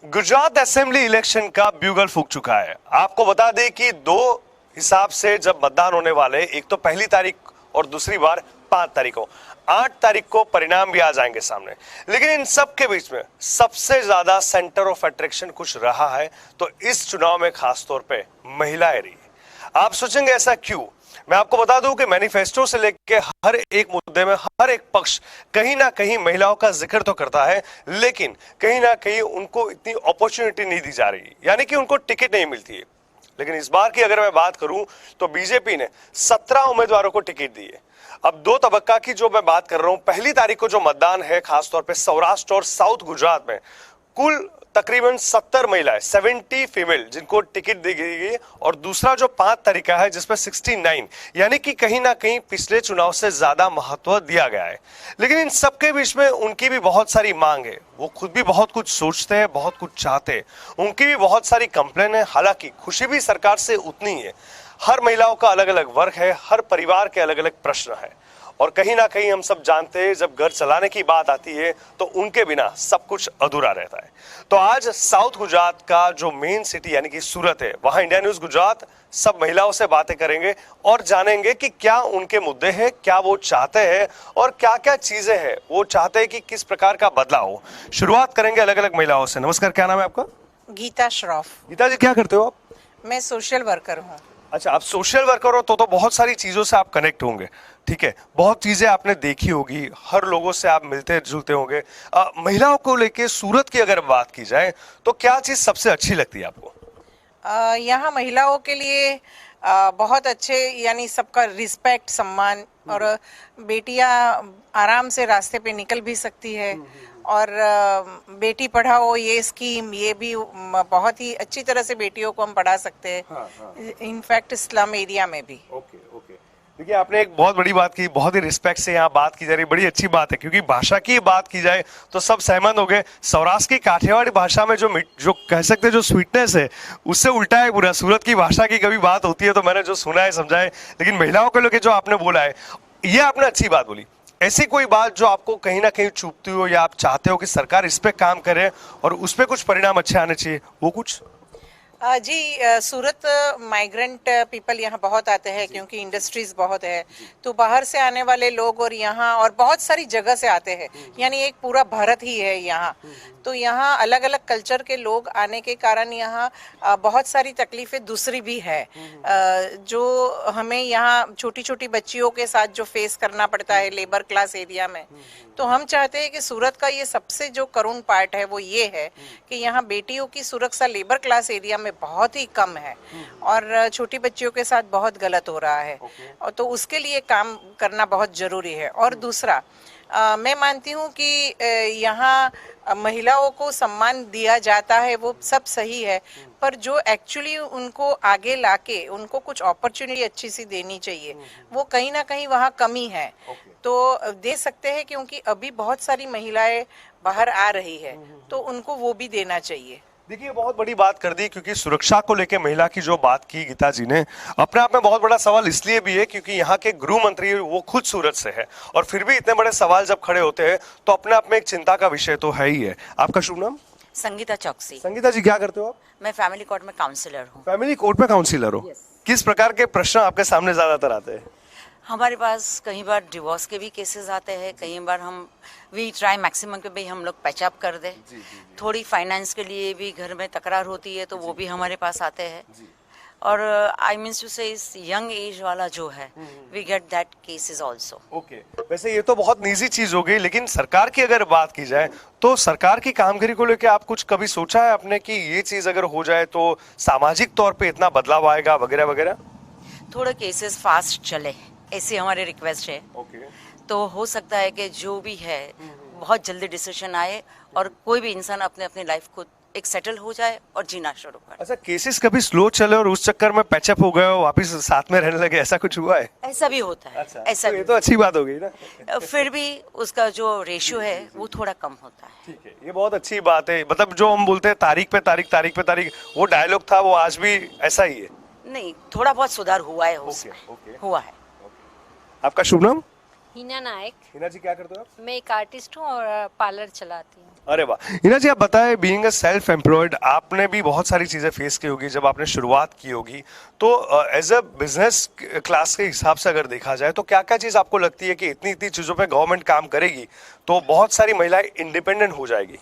Gujarat assembly election का bugle फूंक चुका है। आपको बता दें कि दो हिसाब से जब मतदान होने वाले, एक तो 1 तारीख और दूसरी बार 5 तारीख को, 8 तारीख को परिणाम भी आ जाएंगे सामने। लेकिन इन सब के बीच में सबसे ज्यादा सेंटर ऑफ अट्रैक्शन कुछ रहा है तो इस चुनाव में खासतौर पे महिलाएं रही। आप सोचेंगे ऐसा क्यों? मैं आपको बता दूं कि मैनिफेस्टो से लेकर हर एक मुद्दे में हर एक पक्ष कहीं ना कहीं महिलाओं का जिक्र तो करता है, लेकिन कहीं ना कहीं उनको इतनी अपॉर्चुनिटी नहीं दी जा रही, यानी कि उनको टिकट नहीं मिलती है। लेकिन इस बार की अगर मैं बात करूं तो बीजेपी ने 17 उम्मीदवारों को टिकट दी है। अब 2 तबक्का की जो मैं बात कर रहा हूं, 1 तारीख को जो मतदान है खासतौर पे सौराष्ट्र और साउथ गुजरात में, कुल तकरीबन 70 महिलाएं, 70 फीमेल जिनको टिकट दी गई, और दूसरा जो 5 तारीख का है जिसमें 69, यानी कि कहीं ना कहीं पिछले चुनाव से ज्यादा महत्व दिया गया है। लेकिन इन सबके बीच में उनकी भी बहुत सारी मांग है, वो खुद भी बहुत कुछ सोचते हैं, बहुत कुछ चाहते हैं, उनकी भी बहुत सारी कंप्लेन है। हालांकि खुशी भी सरकार से उतनी है। हर महिलाओं का अलग अलग वर्ग है, हर परिवार के अलग अलग प्रश्न है, और कहीं ना कहीं हम सब जानते हैं जब घर चलाने की बात आती है तो उनके बिना सब कुछ अधूरा रहता है। तो आज साउथ गुजरात का जो मेन सिटी यानी कि सूरत है, वहां इंडिया न्यूज गुजरात सब महिलाओं से बातें करेंगे और जानेंगे कि क्या उनके मुद्दे हैं, क्या वो चाहते हैं और क्या क्या चीजें हैं वो चाहते हैं कि किस प्रकार का बदलाव हो। शुरुआत करेंगे अलग अलग महिलाओं से। नमस्कार, क्या नाम है आपका? गीता श्रॉफ। गीता जी, क्या करते हो आप? मैं सोशल वर्कर हूँ। अच्छा, आप सोशल वर्कर हो तो बहुत सारी चीजों से आप कनेक्ट होंगे, ठीक है? बहुत चीजें आपने देखी होगी, हर लोगों से आप मिलते जुलते होंगे। महिलाओं को लेके सूरत की अगर बात की जाए तो क्या चीज सबसे अच्छी लगती है आपको? यहाँ महिलाओं के लिए बहुत अच्छे, यानी सबका रिस्पेक्ट, सम्मान, और बेटियाँ आराम से रास्ते पे निकल भी सकती है। और बेटी पढ़ाओ ये स्कीम, ये भी बहुत ही अच्छी तरह से बेटियों को हम पढ़ा सकते हैं, इनफैक्ट स्लम एरिया में भी। ओके ओके, देखिए आपने एक बहुत बड़ी बात की, बहुत ही रिस्पेक्ट से यहाँ बात की जा रही, बड़ी अच्छी बात है, क्योंकि भाषा की बात की जाए तो सब सहमत हो गए। सौराष्ट्र की काठियावाड़ी भाषा में जो कह सकते हैं जो स्वीटनेस है, उससे उल्टा है पूरा। सूरत की भाषा की कभी बात होती है तो मैंने जो सुना है समझा है, लेकिन महिलाओं को लेकर जो आपने बोला है, ये आपने अच्छी बात बोली। ऐसी कोई बात जो आपको कहीं ना कहीं चुभती हो या आप चाहते हो कि सरकार इस पे काम करे और उस पे कुछ परिणाम अच्छे आने चाहिए, वो कुछ? जी, सूरत माइग्रेंट पीपल यहाँ बहुत आते हैं क्योंकि इंडस्ट्रीज बहुत है, तो बाहर से आने वाले लोग और यहाँ और बहुत सारी जगह से आते हैं, यानी एक पूरा भारत ही है यहाँ। तो यहाँ अलग अलग कल्चर के लोग आने के कारण यहाँ बहुत सारी तकलीफें दूसरी भी है, जो हमें यहाँ छोटी छोटी बच्चियों के साथ जो फेस करना पड़ता है लेबर क्लास एरिया में। तो हम चाहते हैं कि सूरत का ये सबसे जो करुण पार्ट है वो ये है कि यहाँ बेटियों की सुरक्षा लेबर क्लास एरिया में बहुत ही कम है और छोटी बच्चियों के साथ बहुत गलत हो रहा है। और तो उसके लिए काम करना बहुत जरूरी है। और दूसरा, मैं मानती हूँ कि यहाँ महिलाओं को सम्मान दिया जाता है, वो सब सही है, पर जो एक्चुअली उनको आगे लाके उनको कुछ अपॉर्चुनिटी अच्छी सी देनी चाहिए, वो कहीं ना कहीं वहाँ कमी है। तो दे सकते हैं क्योंकि अभी बहुत सारी महिलाएं बाहर आ रही है, तो उनको वो भी देना चाहिए। देखिए, बहुत बड़ी बात कर दी, क्योंकि सुरक्षा को लेकर महिला की जो बात की गीता जी ने, अपने आप में बहुत बड़ा सवाल इसलिए भी है क्योंकि यहाँ के गृह मंत्री वो खुद सूरत से है, और फिर भी इतने बड़े सवाल जब खड़े होते हैं तो अपने आप में एक चिंता का विषय तो है ही है। आपका शुभ नाम? संगीता चौकसी। संगीता जी, क्या करते हो आप? मैं फैमिली कोर्ट में काउंसलर हूँ। फैमिली कोर्ट में काउंसिलर हो? किस प्रकार के प्रश्न आपके सामने ज्यादातर आते हैं? हमारे पास कई बार डिवोर्स के भी केसेस आते हैं, कई बार वी ट्राई मैक्सिमम के भाई हम लोग पैचअप कर दें। थोड़ी फाइनेंस के लिए भी घर में तकरार होती है तो वो भी हमारे पास आते हैं। और आई मीन्स टू से इस यंग एज वाला जो है, we get that cases also. Okay, वैसे ये तो बहुत निजी चीज हो गई, लेकिन सरकार की अगर बात की जाए तो सरकार की कामगिरी को लेकर आप कुछ कभी सोचा है आपने कि ये चीज अगर हो जाए तो सामाजिक तौर पे इतना बदलाव आएगा वगैरह वगैरह? थोड़े केसेस फास्ट चले, ऐसी हमारी रिक्वेस्ट है। तो हो सकता है कि जो भी है बहुत जल्दी डिसीजन आए और कोई भी इंसान अपने अपनी लाइफ को एक सेटल हो जाए और जीना शुरू करे। अच्छा, केसेस कभी स्लो चले और उस चक्कर में पैचअप हो गए और वापस साथ में रहने लगे, ऐसा कुछ हुआ है? ऐसा भी होता है। अच्छा, ऐसा तो ये तो अच्छी बात हो गई ना। फिर भी उसका जो रेशियो है वो थोड़ा कम होता है। ठीक है, ये बहुत अच्छी बात है। मतलब जो हम बोलते हैं तारीख पे तारीख, तारीख पे तारीख, वो डायलॉग था, वो आज भी ऐसा ही है? नहीं, थोड़ा बहुत सुधार हुआ है उसमें। हुआ है। आपका शुभ नाम? हिना नायक। हिना जी क्या करते हो आप? मैं एक आर्टिस्ट हूँ और पार्लर चलाती हूँ। अरे वाह, हिना जी आप बताएं, बीइंग अ सेल्फ एम्प्लॉयड आपने भी बहुत सारी चीजें फेस की होगी जब आपने शुरुआत की होगी, तो एज अ बिजनेस क्लास के हिसाब से अगर देखा जाए तो क्या क्या चीज आपको लगती है कि इतनी इतनी चीजों पे गवर्नमेंट काम करेगी तो बहुत सारी महिलाएं इंडिपेंडेंट हो जाएगी?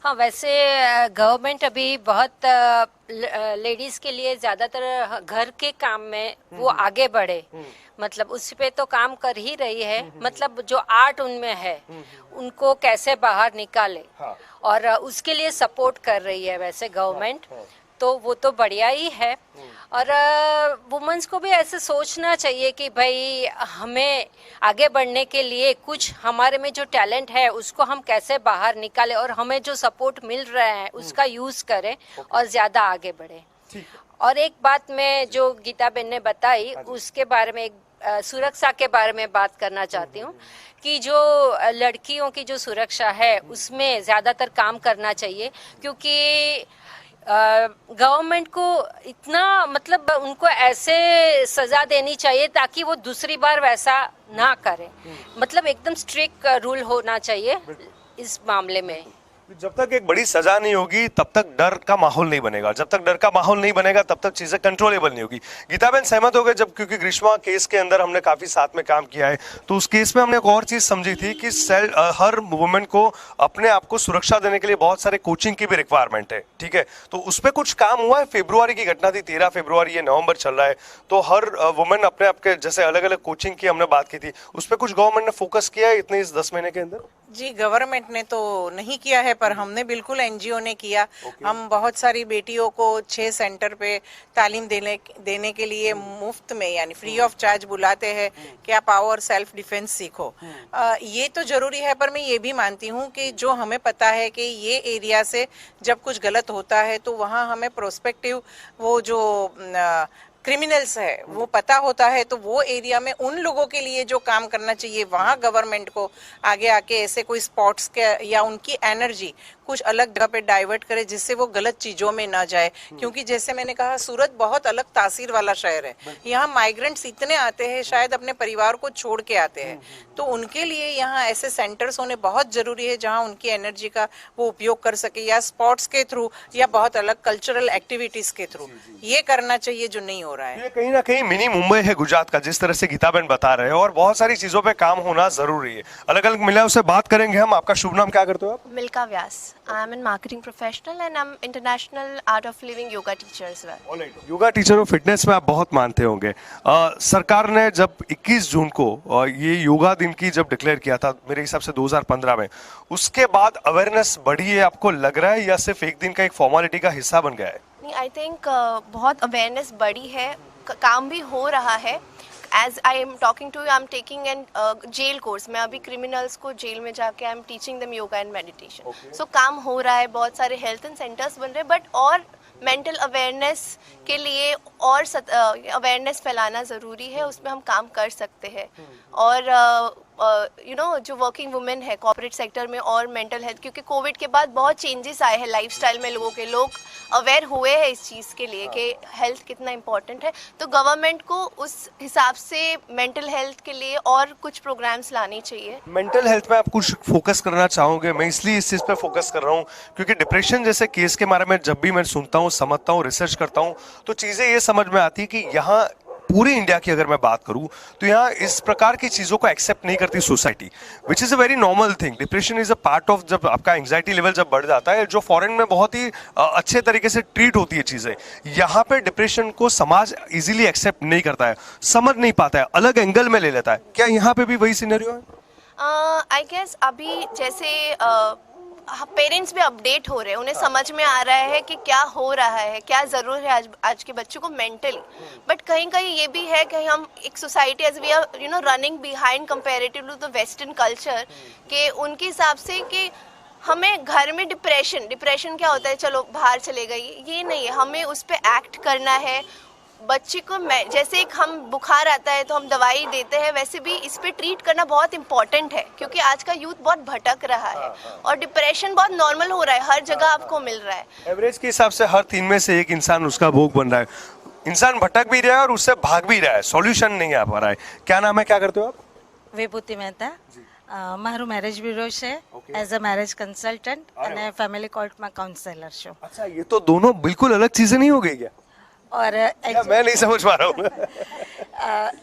हाँ, वैसे गवर्नमेंट अभी बहुत लेडीज के लिए ज्यादातर घर के काम में वो आगे बढ़े, मतलब उस पे तो काम कर ही रही है। मतलब जो आर्ट उनमें है उनको कैसे बाहर निकाले, हाँ। और उसके लिए सपोर्ट कर रही है वैसे गवर्नमेंट। तो वो तो बढ़िया ही है। और वुमेन्स को भी ऐसे सोचना चाहिए कि भाई हमें आगे बढ़ने के लिए कुछ हमारे में जो टैलेंट है उसको हम कैसे बाहर निकालें, और हमें जो सपोर्ट मिल रहा है उसका यूज करें और ज्यादा आगे बढ़े। और एक बात मैं जो गीता बहन ने बताई उसके बारे में, एक सुरक्षा के बारे में बात करना चाहती हूँ कि जो लड़कियों की जो सुरक्षा है उसमें ज्यादातर काम करना चाहिए, क्योंकि गवर्नमेंट को इतना मतलब उनको ऐसे सजा देनी चाहिए ताकि वो दूसरी बार वैसा ना करे। मतलब एकदम स्ट्रिक्ट रूल होना चाहिए इस मामले में। जब तक एक बड़ी सजा नहीं होगी तब तक डर का माहौल नहीं बनेगा, जब तक डर का माहौल नहीं बनेगा तब तक चीजें कंट्रोलेबल नहीं होगी। गीता बहन सहमत हो गए? जब क्योंकि ग्रीष्मा केस के अंदर हमने काफी साथ में काम किया है तो उस केस में हमने एक और चीज समझी थी कि हर वुमेन को अपने आप को सुरक्षा देने के लिए बहुत सारे कोचिंग की भी रिक्वायरमेंट है, ठीक है? तो उस पर कुछ काम हुआ है? फरवरी की घटना थी, 13 फरवरी, ये नवंबर चल रहा है, तो हर वुमेन अपने आपके जैसे अलग अलग कोचिंग की हमने बात की थी, उस पर कुछ गवर्नमेंट ने फोकस किया है इतने इस 10 महीने के अंदर? जी, गवर्नमेंट ने तो नहीं किया है पर हमने बिल्कुल एनजीओ ने किया। हम बहुत सारी बेटियों को 6 सेंटर पे तालीम देने के लिए मुफ्त में यानी फ्री ऑफ चार्ज बुलाते हैं कि आप आओ और सेल्फ डिफेंस सीखो। ये तो जरूरी है, पर मैं ये भी मानती हूँ कि जो हमें पता है कि ये एरिया से जब कुछ गलत होता है तो वहाँ हमें प्रोस्पेक्टिव वो जो क्रिमिनल्स है वो पता होता है, तो वो एरिया में उन लोगों के लिए जो काम करना चाहिए वहाँ गवर्नमेंट को आगे आके ऐसे कोई स्पॉट्स के या उनकी एनर्जी कुछ अलग जगह पे डाइवर्ट करे जिससे वो गलत चीजों में ना जाए। क्योंकि जैसे मैंने कहा सूरत बहुत अलग तासीर वाला शहर है, यहाँ माइग्रेंट्स इतने आते हैं, शायद अपने परिवार को छोड़ के आते हैं, तो उनके लिए यहाँ ऐसे सेंटर्स होने बहुत जरूरी है जहाँ उनकी एनर्जी का वो उपयोग कर सके, या स्पोर्ट्स के थ्रू या बहुत अलग कल्चरल एक्टिविटीज के थ्रू ये करना चाहिए जो नहीं हो रहा है। ये कहीं ना कहीं मिनी मुंबई है गुजरात का, जिस तरह से गीता बहन बता रहे हैं, और बहुत सारी चीजों पे काम होना जरूरी है। अलग अलग महिलाओं से बात करेंगे हम। आपका शुभ नाम क्या करते हो आप? Milka Vyas. I'm a marketing professional and I'm international art of living yoga teacher as well. Yoga teacher और फिटनेस में आप बहुत मानते होंगे। सरकार ने जब 21 जून को ये योगा दिन की जब डिक्लेयर किया था, मेरे हिसाब से 2015 में, उसके बाद अवेयरनेस बढ़ी है आपको लग रहा है, या सिर्फ एक दिन का एक फॉर्मेलिटी का हिस्सा बन गया है? नहीं, आई थिंक बहुत अवेयरनेस बढ़ी है, काम भी हो रहा है। As I am talking to you, I am taking an jail course. मैं अभी क्रिमिनल्स को जेल में जाके I am teaching them yoga and meditation. So काम हो रहा है, बहुत सारे हेल्थ एंड सेंटर्स बन रहे हैं, बट और मेंटल अवेयरनेस के लिए और अवेयरनेस फैलाना ज़रूरी है, उसमें हम काम कर सकते हैं। और यू नो जो वर्किंग वुमेन है कॉर्पोरेट सेक्टर में, और मेंटल हेल्थ, क्योंकि कोविड के बाद बहुत चेंजेस आए हैं लाइफस्टाइल में, लोग अवेयर हुए हैं इस चीज़ के लिए कि हेल्थ कितना इम्पोर्टेंट है। तो गवर्नमेंट को उस हिसाब से मेंटल हेल्थ के लिए और कुछ प्रोग्राम्स लाने चाहिए। मेंटल हेल्थ में आप कुछ फोकस करना चाहोगे? मैं इसलिए इस चीज पे फोकस कर रहा हूँ क्योंकि डिप्रेशन जैसे केस के बारे में जब भी मैं सुनता हूँ, समझता हूँ, रिसर्च करता हूँ, तो चीजें ये समझ में आती है कि यहाँ पूरे इंडिया की अगर मैं बात करूं तो यहाँ इस प्रकार की चीजों को एक्सेप्ट नहीं करती society, which is a very normal thing. Depression is a part of, जब आपका एंग्जाइटी लेवल जब बढ़ जाता है, जो फॉरेन में बहुत ही अच्छे तरीके से ट्रीट होती है चीजें, यहाँ पे डिप्रेशन को समाज इजीली एक्सेप्ट नहीं करता है, समझ नहीं पाता है, अलग एंगल में ले लेता है। क्या यहाँ पे भी वही सिनेरियो है? आई गेस अभी जैसे पेरेंट्स भी अपडेट हो रहे हैं, उन्हें समझ में आ रहा है कि क्या हो रहा है, क्या ज़रूर है आज के बच्चों को मेंटली। बट कहीं कहीं ये भी है कि हम एक society as we are you know running behind comparative to the western culture, के उनके हिसाब से कि हमें घर में डिप्रेशन क्या होता है, चलो बाहर चले गई, ये नहीं है, हमें उस पर एक्ट करना है। बच्चे को जैसे एक हम बुखार आता है तो हम दवाई देते हैं, वैसे भी इस पे ट्रीट करना बहुत इंपॉर्टेंट है, क्योंकि आज का यूथ बहुत भटक रहा है और डिप्रेशन बहुत नॉर्मल हो रहा है, हर जगह आपको मिल रहा है। एवरेज के हिसाब से हर 3 में से एक इंसान उसका भोग बन रहा है। इंसान भटक भी रहा है और उससे भाग भी रहा है, सॉल्यूशन नहीं आ पा रहा है। क्या नाम है, क्या करते हो आप? વિભૂતિ મહેતા મારું મેરેજ બ્યુરો છે એઝ અ મેરેજ કન્સલ્ટન્ટ અને ફેમિલી કોર્ટમાં કાઉન્સેલર છું अच्छा, ये तो दोनों बिल्कुल अलग चीजें नहीं हो गई क्या? और क्या मैं नहीं समझ पा रहा हूँ।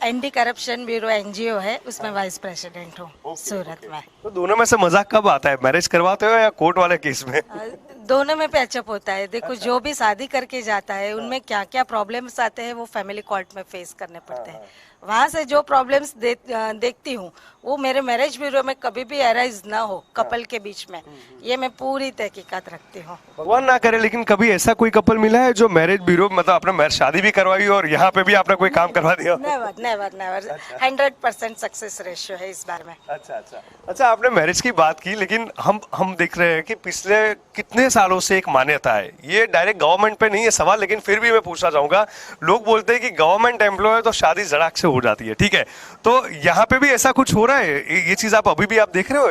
एंटी करप्शन ब्यूरो एनजीओ है उसमें वाइस प्रेसिडेंट हूँ सूरत में। तो दोनों में से मजाक कब आता है, मैरिज करवाते हो या कोर्ट वाले केस में? दोनों में पैचअप होता है। देखो जो भी शादी करके जाता है उनमें क्या क्या प्रॉब्लम्स आते हैं वो फैमिली कोर्ट में फेस करने पड़ते हैं। वहाँ से जो प्रॉब्लम्स देखती हूँ वो मेरे मैरिज ब्यूरो में कभी भी अराइज ना हो कपल के बीच में, ये मैं पूरी तहकीकात रखती हूँ। भगवान ना करे, लेकिन कभी ऐसा कोई कपल मिला है जो मैरिज ब्यूरो मतलब आपने शादी भी करवाई और यहाँ पे भी आपने कोई काम करवा दिया? Never never never 100% success ratio है इस बार में। अच्छा, आपने मैरिज की बात की, लेकिन हम देख रहे हैं कि पिछले कितने सालों से एक मान्यता है, ये डायरेक्ट गवर्नमेंट पे नहीं है सवाल, लेकिन फिर भी मैं पूछना चाहूंगा। लोग बोलते हैं कि गवर्नमेंट एम्प्लॉय तो शादी झड़ाक से हो जाती है, ठीक है, तो यहाँ पे भी ऐसा कुछ हो रहा है? ये चीज आप अभी भी आप देख रहे हो?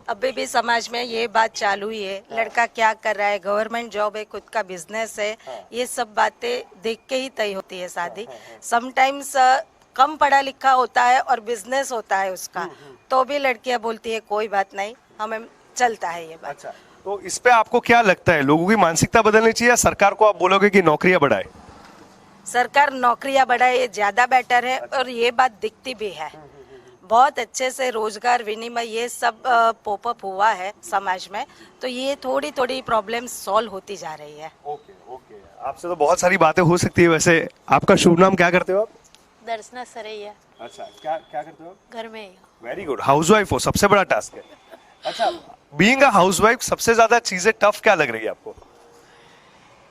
अभी भी समाज में ये बात चालू ही है, लड़का क्या कर रहा है, गवर्नमेंट जॉब है, खुद का बिजनेस है, ये सब बातें देख के ही तय होती है शादी। समटाइम्स कम पढ़ा लिखा होता है और बिजनेस होता है उसका, तो भी लड़कियां बोलती है कोई बात नहीं, हमें चलता है ये बात। अच्छा, तो इस पे आपको क्या लगता है, लोगों की मानसिकता बदलनी चाहिए या सरकार को आप बोलोगे कि नौकरियां बढ़ाए? सरकार नौकरियां बढ़ाए ये ज्यादा बेटर है, और ये बात दिखती भी है। बहुत अच्छे से रोजगार विनिमय ये सब पॉपअप हुआ है समाज में, तो ये थोड़ी थोड़ी प्रॉब्लम सॉल्व होती जा रही है। ओके, आपसे तो बहुत सारी बातें हो सकती है। वैसे आपका शुभ नाम क्या करते हो आप? दर्शना सरैया। अच्छा, क्या क्या करते हो आप? घर में ही। वेरी गुड, हाउसवाइफ हो, सबसे बड़ा टास्क है। अच्छा, बीइंग अ हाउसवाइफ सबसे ज्यादा चीजें टफ क्या लग रही है आपको?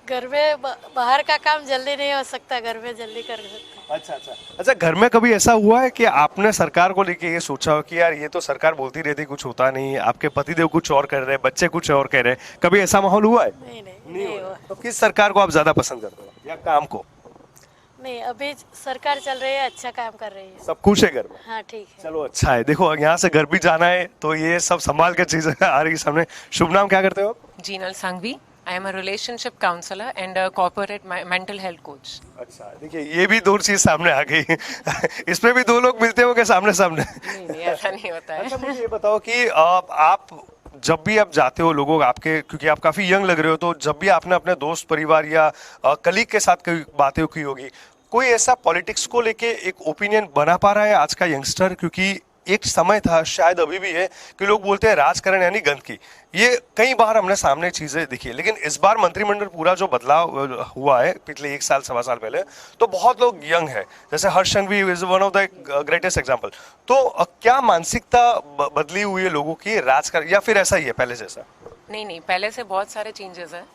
घर में बाहर का काम जल्दी नहीं हो सकता, घर में जल्दी कर सकते। अच्छा, घर में कभी ऐसा हुआ है कि आपने सरकार को लेके ये सोचा हो कि यार ये तो सरकार बोलती रहती कुछ होता नहीं, आपके पतिदेव कुछ और कर रहे हैं, बच्चे कुछ और कह रहे हैं, कभी ऐसा माहौल हुआ है? नहीं हुआ। तो किस सरकार को आप ज्यादा पसंद करते हो या काम को? नहीं, अभी सरकार चल रही है, अच्छा काम कर रही है। सब खुश है घर में? हाँ ठीक है। चलो अच्छा है। देखो यहाँ से घर भी जाना है तो ये सब संभाल के चीजें आ रही सामने। शुभ नाम क्या करते हो आप? Jinal Sanghvi. I am a relationship counselor and a corporate mental health coach. अच्छा, देखिए ये भी दो चीज सामने आ गई। इसमें भी दो लोग मिलते होंगे सामने सामने? नहीं, ऐसा नहीं होता है। अच्छा, मुझे ये बताओ कि आप जब भी आप जाते हो लोगों आपके, क्योंकि आप काफी यंग लग रहे हो, तो जब भी आपने अपने दोस्त परिवार या कलीग के साथ कोई बातें की होगी, कोई ऐसा पॉलिटिक्स को लेके एक ओपिनियन बना पा रहा है आज का यंगस्टर? क्योंकि एक समय था, शायद अभी भी है, कि लोग बोलते हैं राजकारण यानी गंदगी। ये कई बार हमने सामने चीजें दिखी है, लेकिन इस बार मंत्रिमंडल पूरा जो बदलाव हुआ है पिछले 1 साल सवा साल पहले, तो बहुत लोग यंग है, जैसे Harsh Sanghavi is one of the greatest example. तो क्या मानसिकता बदली हुई है लोगों की राजकारण, या फिर ऐसा ही है पहले जैसा? नहीं, पहले से बहुत सारे चेंजेस हैं।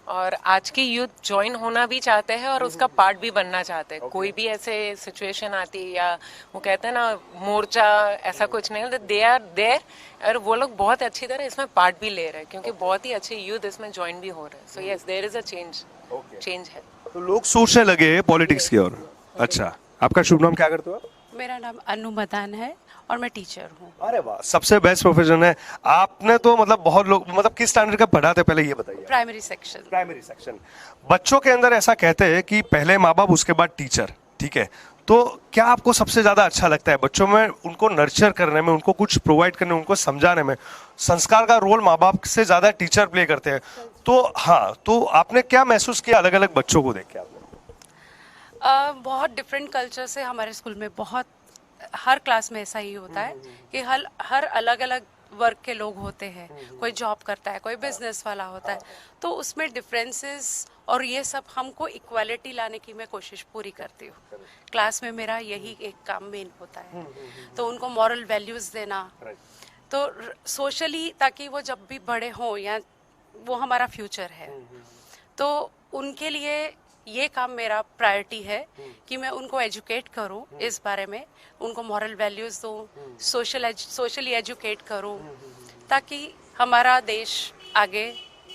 और आज की यूथ ज्वाइन होना भी चाहते हैं और उसका पार्ट भी बनना चाहते हैं। कोई भी ऐसे सिचुएशन आती है या वो कहते हैं ना मोर्चा, ऐसा कुछ नहीं, दे आर देयर, और वो लोग बहुत अच्छी तरह इसमें पार्ट भी ले रहे हैं, क्योंकि बहुत ही अच्छे यूथ इसमें ज्वाइन भी हो रहे हैं। So yes, there is a change है। तो लोग सोचने लगे पॉलिटिक्स की ओर। अच्छा, आपका शुभ नाम क्या करते हो आप? मेरा नाम अनु मदान है और मैं टीचर हूँ। अरे वाह, सबसे बेस्ट प्रोफेशन है। आपने तो मतलब बहुत लोग, मतलब किस स्टैंडर्ड का पढ़ाते पहले ये बताइए? Primary section. Primary section. बच्चों के अंदर ऐसा कहते हैं कि पहले माँ बाप उसके बाद टीचर, ठीक है, तो क्या आपको सबसे ज्यादा अच्छा लगता है बच्चों में, उनको नर्चर करने में, उनको कुछ प्रोवाइड करने में, उनको समझाने में? संस्कार का रोल माँ बाप से ज्यादा टीचर प्ले करते हैं। तो हाँ, तो आपने क्या महसूस किया अलग अलग बच्चों को देख के? आपने बहुत डिफरेंट कल्चर से हमारे स्कूल में बहुत, हर क्लास में ऐसा ही होता है कि हर अलग अलग वर्ग के लोग होते हैं। कोई जॉब करता है, कोई बिजनेस वाला होता है, तो उसमें डिफरेंसेस और ये सब हमको इक्वालिटी लाने की मैं कोशिश पूरी करती हूँ। क्लास में मेरा यही एक काम मेन होता है, तो उनको मॉरल वैल्यूज देना, तो सोशली, ताकि वो जब भी बड़े हों, या वो हमारा फ्यूचर है, तो उनके लिए ये काम मेरा प्रायोरिटी है कि मैं उनको एजुकेट करूं इस बारे में, उनको मॉरल वैल्यूज दूं, सोशली एजुकेट करूं, ताकि हमारा देश आगे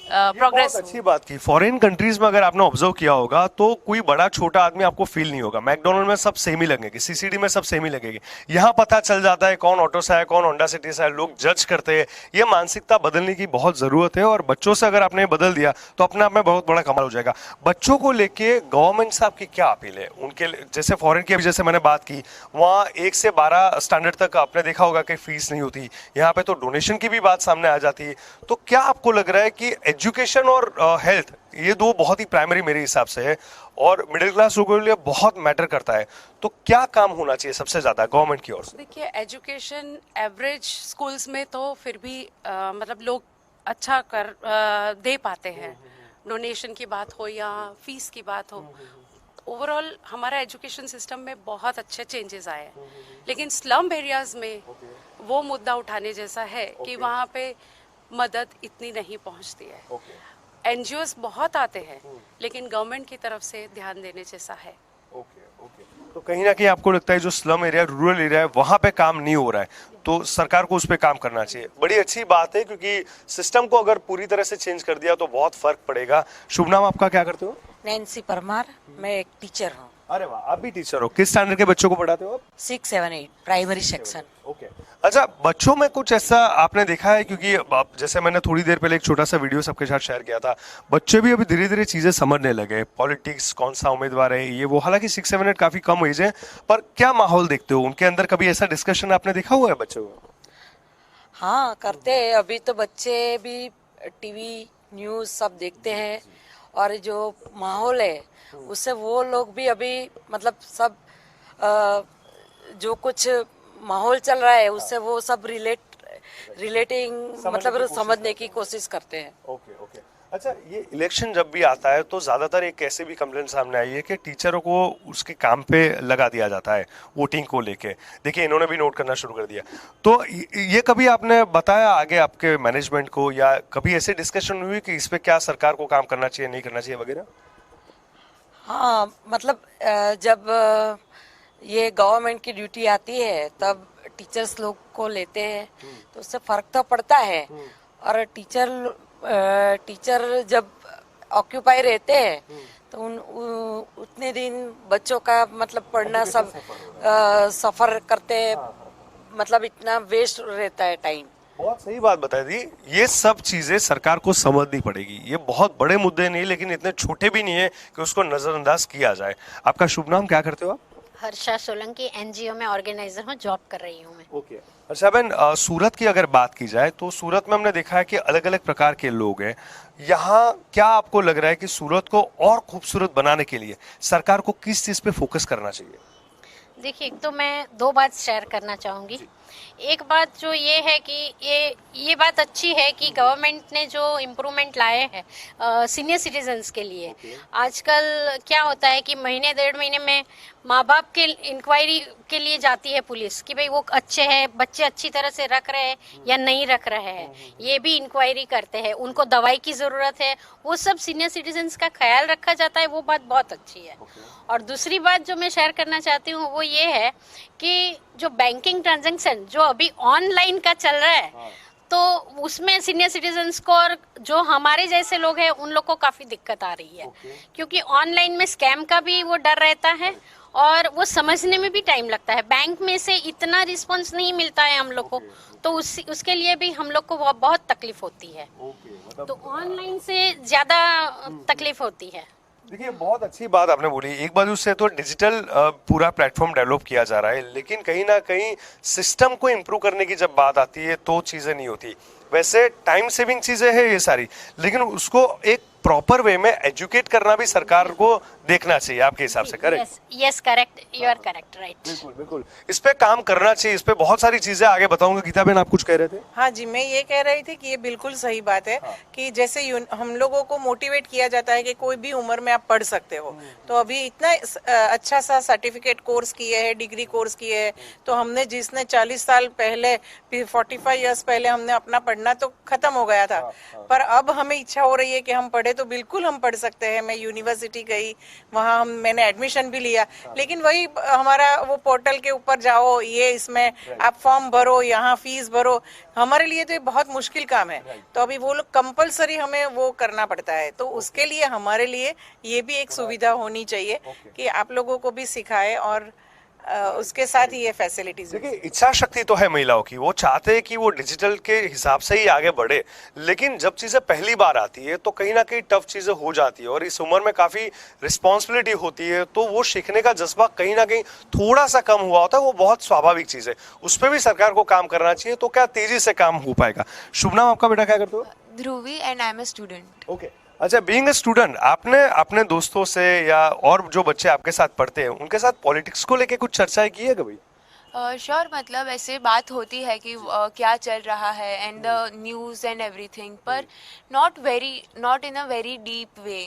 प्रोग्रेस बहुत अच्छी बात की। फॉरेन कंट्रीज में अगर आपने ऑब्जर्व किया होगा तो कोई बड़ा छोटा आदमी आपको फील नहीं होगा। मैकडोनल्ड में सब सेम ही लगेंगे, सीसीडी में सब सेम ही लगेगी। यहाँ पता चल जाता है कौन ऑटो से है, कौन होंडा सिटी से है, लोग जज करते हैं। ये मानसिकता बदलने की बहुत जरूरत है और बच्चों से अगर आपने बदल दिया तो अपने आप में बहुत बड़ा कमाल हो जाएगा। बच्चों को लेके गवर्नमेंट से आपकी क्या अपील है उनके, जैसे फॉरेन की अभी जैसे मैंने बात की, वहाँ 1 से 12 स्टैंडर्ड तक आपने देखा होगा कि फीस नहीं होती, यहाँ पे तो डोनेशन की भी बात सामने आ जाती है। तो क्या आपको लग रहा है कि एजुकेशन और हेल्थ ये दो बहुत ही प्राइमरी मेरे हिसाब से है और मिडिल क्लास लोगों के लिए बहुत मैटर करता है, तो क्या काम होना चाहिए सबसे ज्यादा गवर्नमेंट की ओर से? देखिए, एजुकेशन एवरेज स्कूल्स में तो फिर भी मतलब लोग अच्छा दे पाते हैं, डोनेशन की बात हो या फीस की बात हो। ओवरऑल हमारा एजुकेशन सिस्टम में बहुत अच्छे चेंजेस आए हैं, लेकिन स्लम एरियाज में वो मुद्दा उठाने जैसा है कि वहाँ पे मदद इतनी नहीं पहुँचती है। एनजीओस बहुत आते हैं, लेकिन गवर्नमेंट की तरफ से ध्यान देने जैसा है। तो कहीं ना कहीं आपको लगता है जो स्लम एरिया, रूरल एरिया है, वहां पे काम नहीं हो रहा है, तो सरकार को उस पे काम करना चाहिए। बड़ी अच्छी बात है, क्योंकि सिस्टम को अगर पूरी तरह से चेंज कर दिया तो बहुत फर्क पड़ेगा। शुभ नाम आपका, क्या करते हो? नैन्सी परमार, मैं एक टीचर हूँ। अरे वाह, आप भी टीचर हो। किस स्टैंडर्ड के बच्चों को पढ़ाते हो आप? 6, 7, 8 प्राइमरी सेक्शन। ओके। अच्छा, बच्चों में कुछ ऐसा आपने देखा है, क्योंकि जैसे मैंने थोड़ी देर पहले एक छोटा सा वीडियो सबके साथ शेयर किया था, बच्चे भी अभी धीरे धीरे चीजें समझने लगे, पॉलिटिक्स, कौन सा उम्मीदवार है ये वो। हालांकि 6, 7, 8 काफी कम एज है, पर क्या माहौल देखते हो उनके अंदर? कभी ऐसा डिस्कशन आपने देखा हुआ है बच्चों को? हाँ, करते हैं। अभी तो बच्चे भी टीवी न्यूज़ सब देखते हैं और जो माहौल है उससे वो लोग भी अभी मतलब सब जो कुछ माहौल चल रहा है उससे वो सब रिलेटिंग मतलब समझने की कोशिश करते हैं। ओके। अच्छा, ये इलेक्शन जब भी आता है तो ज्यादातर एक ऐसे भी कंप्लेंट सामने आई है कि टीचरों को उसके काम पे लगा दिया जाता है वोटिंग को लेके। देखिए, इन्होंने भी नोट करना शुरू कर दिया। तो ये कभी आपने बताया आगे आपके मैनेजमेंट को, या कभी ऐसे डिस्कशन हुई कि इस पे क्या सरकार को काम करना चाहिए, नहीं करना चाहिए वगैरह? हाँ, मतलब जब ये गवर्नमेंट की ड्यूटी आती है तब टीचर्स लोग को लेते हैं तो उससे फर्क तो पड़ता है। और टीचर जब ऑक्यूपाई रहते हैं तो उतने दिन बच्चों का मतलब पढ़ना सब सफर करते मतलब इतना वेस्ट रहता है टाइम। बहुत सही बात बताई दी। ये सब चीजें सरकार को समझनी पड़ेगी। ये बहुत बड़े मुद्दे नहीं, लेकिन इतने छोटे भी नहीं है कि उसको नजरअंदाज किया जाए। आपका शुभ नाम, क्या करते हो आप? हर्षा सोलंकी, एनजीओ में ऑर्गेनाइजर हूँ, जॉब कर रही हूँ मैं। ओके। अच्छा बहन, सूरत की अगर बात की जाए तो सूरत में हमने देखा है कि अलग अलग प्रकार के लोग हैं। यहाँ क्या आपको लग रहा है कि सूरत को और खूबसूरत बनाने के लिए सरकार को किस चीज पे फोकस करना चाहिए? देखिए, एक तो मैं 2 बात शेयर करना चाहूँगी। एक बात जो ये है कि ये बात अच्छी है कि गवर्नमेंट ने जो इम्प्रूवमेंट लाए हैं सीनियर सिटीजन्स के लिए। आजकल क्या होता है कि महीने 1.5 महीने में माँ बाप के इंक्वायरी के लिए जाती है पुलिस कि भाई वो अच्छे हैं, बच्चे अच्छी तरह से रख रहे हैं या नहीं रख रहे हैं, ये भी इंक्वायरी करते हैं। उनको दवाई की ज़रूरत है, वो सब सीनियर सिटीजन्स का ख्याल रखा जाता है, वो बात बहुत अच्छी है। और दूसरी बात जो मैं शेयर करना चाहती हूँ वो ये है कि जो बैंकिंग ट्रांजैक्शन जो अभी ऑनलाइन का चल रहा है, तो उसमें सीनियर सिटीजन्स को और जो हमारे जैसे लोग हैं उन लोग को काफ़ी दिक्कत आ रही है। क्योंकि ऑनलाइन में स्कैम का भी वो डर रहता है और वो समझने में भी टाइम लगता है। बैंक में से इतना रिस्पांस नहीं मिलता है हम लोग को, तो उसके लिए भी हम लोग को बहुत तकलीफ होती है। तो ऑनलाइन से ज़्यादा तकलीफ होती है। देखिए, बहुत अच्छी बात आपने बोली। एक बार उससे तो डिजिटल पूरा प्लेटफॉर्म डेवलप किया जा रहा है, लेकिन कहीं ना कहीं सिस्टम को इम्प्रूव करने की जब बात आती है तो चीज़ें नहीं होती। वैसे टाइम सेविंग चीज़ें हैं ये सारी, लेकिन उसको एक प्रॉपर वे में एजुकेट करना भी सरकार को देखना चाहिए आपके हिसाब से। Correct? Yes, correct, you are correct, right. बिल्कुल। इस पे काम करना चाहिए। इस पे बहुत सारी चीजें आगे बताऊंगा। गीता बहन, आप कुछ कह रहे थे? हाँ जी, मैं ये कह रही थी कि ये बिल्कुल सही बात है कि जैसे हम लोगों को मोटिवेट किया जाता है कि कोई भी उम्र में आप पढ़ सकते हो। तो अभी इतना अच्छा सा सर्टिफिकेट कोर्स किए है, डिग्री कोर्स किए है, तो हमने जिसने 40 साल पहले 45 ईयर्स पहले हमने अपना पढ़ना पढ़ना तो खत्म हो गया था, पर अब हमें इच्छा हो रही है कि हम पढ़े, तो बिल्कुल हम पढ़ सकते हैं। मैं यूनिवर्सिटी गई, वहाँ मैंने एडमिशन भी लिया, लेकिन वही हमारा वो पोर्टल के ऊपर जाओ, ये इसमें आप फॉर्म भरो, यहाँ फीस भरो, हमारे लिए तो ये बहुत मुश्किल काम है। तो अभी वो लोग कंपलसरी हमें वो करना पड़ता है, तो उसके लिए हमारे लिए ये भी एक सुविधा होनी चाहिए कि आप लोगों को भी सिखाए और उसके साथ ही ये फैसिलिटीज। देखिए, इच्छा शक्ति तो है महिलाओं की, वो चाहते हैं कि वो डिजिटल के हिसाब से ही आगे बढ़े, लेकिन जब चीजें पहली बार आती है तो कहीं ना कहीं टफ चीजें हो जाती है और इस उम्र में काफी रिस्पॉन्सिबिलिटी होती है, तो वो सीखने का जज्बा कहीं ना कहीं थोड़ा सा कम हुआ होता है। वो बहुत स्वाभाविक चीज है, उस पर भी सरकार को काम करना चाहिए। तो क्या तेजी से काम हो पाएगा? शुभ नाम आपका, बेटा क्या करते हो? Dhruvi and I am a student. Okay, अच्छा, बीइंग अ स्टूडेंट, आपने अपने दोस्तों से या और जो बच्चे आपके साथ पढ़ते हैं उनके साथ पॉलिटिक्स को लेके कुछ चर्चाएं की है कभी? श्योर, मतलब ऐसे बात होती है कि क्या चल रहा है and the news and everything, पर not in a very deep way.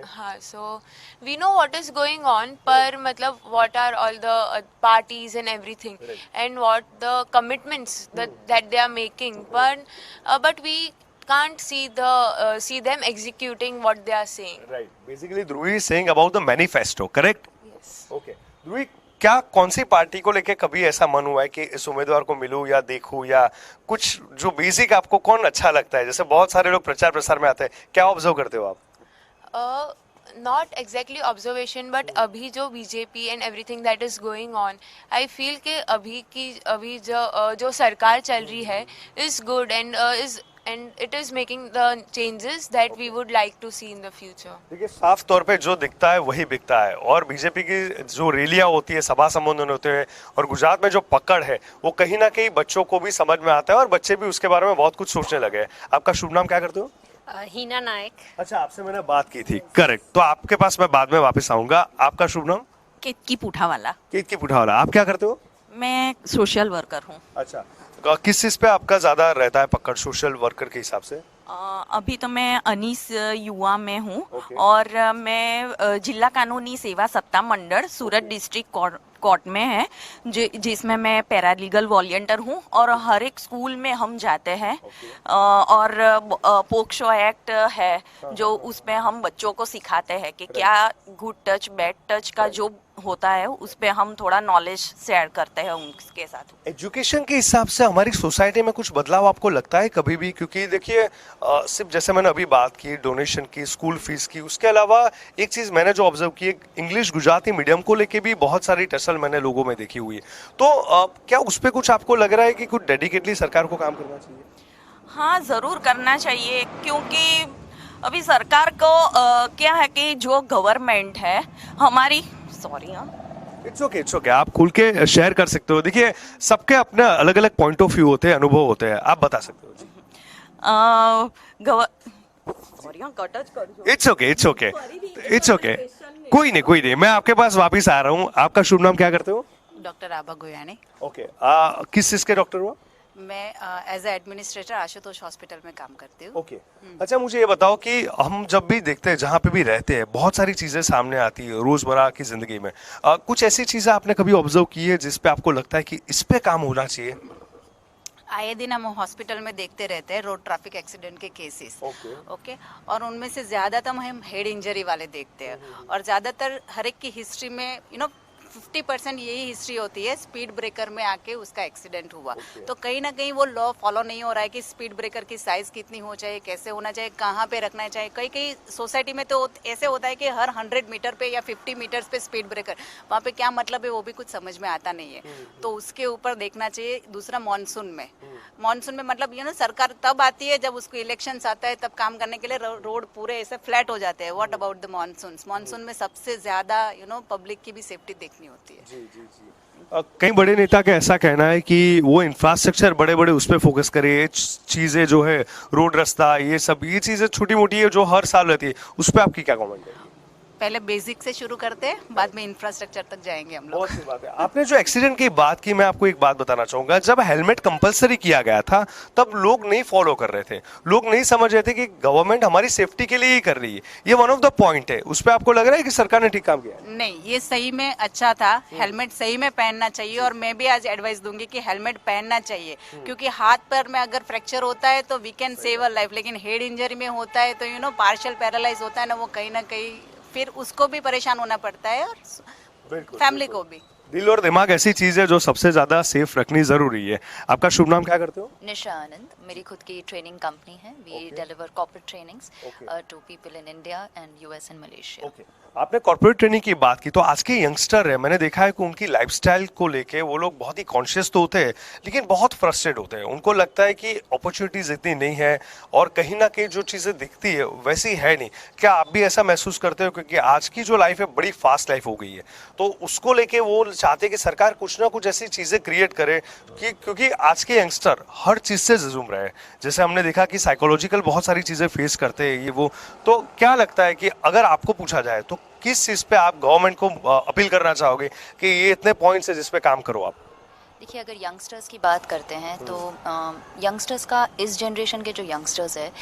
हाँ, so we know what is going on, पर मतलब what are all the parties and everything and what the commitments that they are making, but we can't see them executing what they are saying. Right. Basically, Dhruvi is saying about the manifesto, correct? Yes. Okay. Dhruvi, क्या कौन सी party को लेके कभी ऐसा मन हुआ है कि इस उम्मीदवार को मिलूं या देखूं, या कुछ जो बेसिक आपको कौन अच्छा लगता है? जैसे बहुत सारे लोग प्रचार प्रसार में आते हैं, क्या ऑब्जर्व करते हो आप? नॉट एग्जैक्टली ऑब्जर्वेशन, बट अभी जो BJP and everything that is going on, I feel कि अभी जो सरकार चल रही है is good and it is making the changes that we would like to see in the future. देखिए, साफ तौर पे जो दिखता है वही बिकता है, और बीजेपी की जो रैलियां होती है, सभा संबोधन होते हैं, और गुजरात में जो पकड़ है वो कहीं ना कहीं बच्चों को भी समझ में आता है और बच्चे भी उसके बारे में बहुत कुछ सोचने लगे हैं। आपका शुभ नाम क्या करते हो? हीना नायक। अच्छा, आपसे मैंने बात की थी, करेक्ट, तो आपके पास मैं बाद में वापस आऊंगा। आपका शुभ नाम? केतकी पुठावाला। केतकी पुठावाला, आप क्या करते हो? मैं सोशल वर्कर हूँ। अच्छा, किस चीज पे आपका ज्यादा रहता है पकड़ कोशल वर्कर के हिसाब से? अभी तो मैं अनीस युवा में हूँ, और मैं जिला कानूनी सेवा सत्ता मंडल सूरत डिस्ट्रिक्ट कोर्ट में है, जिसमें मैं पैरालीगल वॉलंटियर हूँ, और हर एक स्कूल में हम जाते हैं, और पोक्सो एक्ट है जो उसमें हम बच्चों को सिखाते हैं कि क्या गुड टच बैड टच का जो होता है, उस पे हम थोड़ा नॉलेज शेयर करते हैं उनके साथ। एजुकेशन के हिसाब से हमारी सोसाइटी में कुछ बदलाव आपको लगता है कभी भी? क्योंकि देखिए, सिर्फ जैसे मैंने अभी बात की डोनेशन की, स्कूल फीस की, उसके अलावा एक चीज मैंने जो ऑब्जर्व की, इंग्लिश गुजराती मीडियम को लेके भी बहुत सारी टसल मैंने लोगों में देखी हुई है। तो क्या उस पर कुछ आपको लग रहा है कि कुछ डेडिकेटली सरकार को काम करना चाहिए? हाँ, जरूर करना चाहिए, क्योंकि अभी सरकार को क्या है कि जो गवर्नमेंट है हमारी, सॉरी, इट्स ओके, आप खुल के शेयर कर सकते हो। देखिए, सबके अपने अलग अलग पॉइंट ऑफ व्यू होते हैं, अनुभव होते हैं, आप बता सकते हो जी। इट्स ओके, कोई नहीं, मैं आपके पास वापिस आ रहा हूँ। आपका शुभ नाम क्या करते हो? डॉक्टर आभा गोयानी। ओके, किस चीज के डॉक्टर हो? मैं एज एडमिनिस्ट्रेटर आशुतोष हॉस्पिटल में काम करती हूँ। ओके, अच्छा, मुझे ये बताओ कि हम जब भी देखते हैं, जहाँ पे भी रहते हैं, बहुत सारी चीजें सामने आती है रोजमर्रा की जिंदगी में, कुछ ऐसी चीजें आपने कभी ऑब्जर्व की है जिस पे आपको लगता है कि इस पे काम होना चाहिए? आए दिन हम हॉस्पिटल में देखते रहते हैं रोड ट्रैफिक एक्सीडेंट के केसेस, ओके, और उनमें से ज्यादातर हम हेड इंजरी वाले देखते हैं, और ज्यादातर हर एक की हिस्ट्री में 50% यही हिस्ट्री होती है, स्पीड ब्रेकर में आके उसका एक्सीडेंट हुआ। तो कहीं ना कहीं वो लॉ फॉलो नहीं हो रहा है कि स्पीड ब्रेकर की साइज कितनी हो चाहिए, कैसे होना चाहिए, कहाँ पे रखना चाहिए। कई सोसाइटी में तो ऐसे होता है कि हर 100 मीटर पे या 50 मीटर्स पे स्पीड ब्रेकर, वहाँ पे क्या मतलब है वो भी कुछ समझ में आता नहीं है। तो उसके ऊपर देखना चाहिए। दूसरा, मानसून में मतलब सरकार तब आती है जब उसको इलेक्शन आता है, तब काम करने के लिए रोड पूरे ऐसे फ्लैट हो जाते हैं। व्हाट अबाउट द मानसून में सबसे ज्यादा पब्लिक की भी सेफ्टी देखनी होती है। जी। कई बड़े नेता का ऐसा कहना है कि वो इंफ्रास्ट्रक्चर बड़े उस पर फोकस करे, चीजें जो है रोड रास्ता ये चीजें छोटी मोटी है जो हर साल रहती है, उस पर आपकी क्या कमेंट है? पहले बेसिक से शुरू करते हैं, बाद में इंफ्रास्ट्रक्चर तक जाएंगे हम लोग। बहुत सी बात है। आपने जो एक्सीडेंट की बात की, मैं आपको एक बात बताना चाहूंगा, जब हेलमेट कंपलसरी किया गया था तब लोग नहीं फॉलो कर रहे थे, लोग नहीं समझ रहे थे कि गवर्नमेंट हमारी सेफ्टी के लिए ही कर रही है। ये वन ऑफ द पॉइंट है, उस पर आपको लग रहा है कि सरकार ने ठीक काम किया है? नहीं, ये सही में अच्छा था, हेलमेट सही में पहनना चाहिए, और मैं भी आज एडवाइस दूंगी कि हेलमेट पहनना चाहिए, क्योंकि हाथ पैर में अगर फ्रैक्चर होता है तो we can save a life, लेकिन हेड इंजरी में होता है तो पार्शियल पैरालाइज होता है ना, वो कहीं ना कहीं फिर उसको भी परेशान होना पड़ता है और फैमिली को भी। दिल और दिमाग ऐसी चीज है जो सबसे ज्यादा सेफ रखनी जरूरी है। आपका शुभ नाम क्या करते हो? निशा आनंद, मेरी खुद की ट्रेनिंग कंपनी है। We deliver corporate trainings to people in India and US and Malaysia. आपने कॉर्पोरेट ट्रेनिंग की बात की, तो आज के यंगस्टर है, मैंने देखा है कि उनकी लाइफस्टाइल को लेके वो लोग बहुत ही कॉन्शियस तो होते हैं, लेकिन बहुत फ्रस्ट्रेट होते हैं। उनको लगता है कि अपॉर्चुनिटीज इतनी नहीं है और कहीं ना कहीं जो चीज़ें दिखती है वैसी है नहीं। क्या आप भी ऐसा महसूस करते हो? क्योंकि आज की जो लाइफ है बड़ी फास्ट लाइफ हो गई है, तो उसको लेके वो चाहते हैं कि सरकार कुछ ना कुछ ऐसी चीज़ें क्रिएट करे कि, क्योंकि आज के यंगस्टर हर चीज़ से जूझ रहे हैं। जैसे हमने देखा कि साइकोलॉजिकल बहुत सारी चीज़ें फेस करते हैं ये वो। तो क्या लगता है कि अगर आपको पूछा जाए तो किस चीज़ पे आप गवर्नमेंट को अपील करना चाहोगे कि ये इतने पॉइंट्स है जिस पे काम करो आप? देखिए, अगर यंगस्टर्स की बात करते हैं तो यंगस्टर्स का, इस जनरेशन के जो यंगस्टर्स है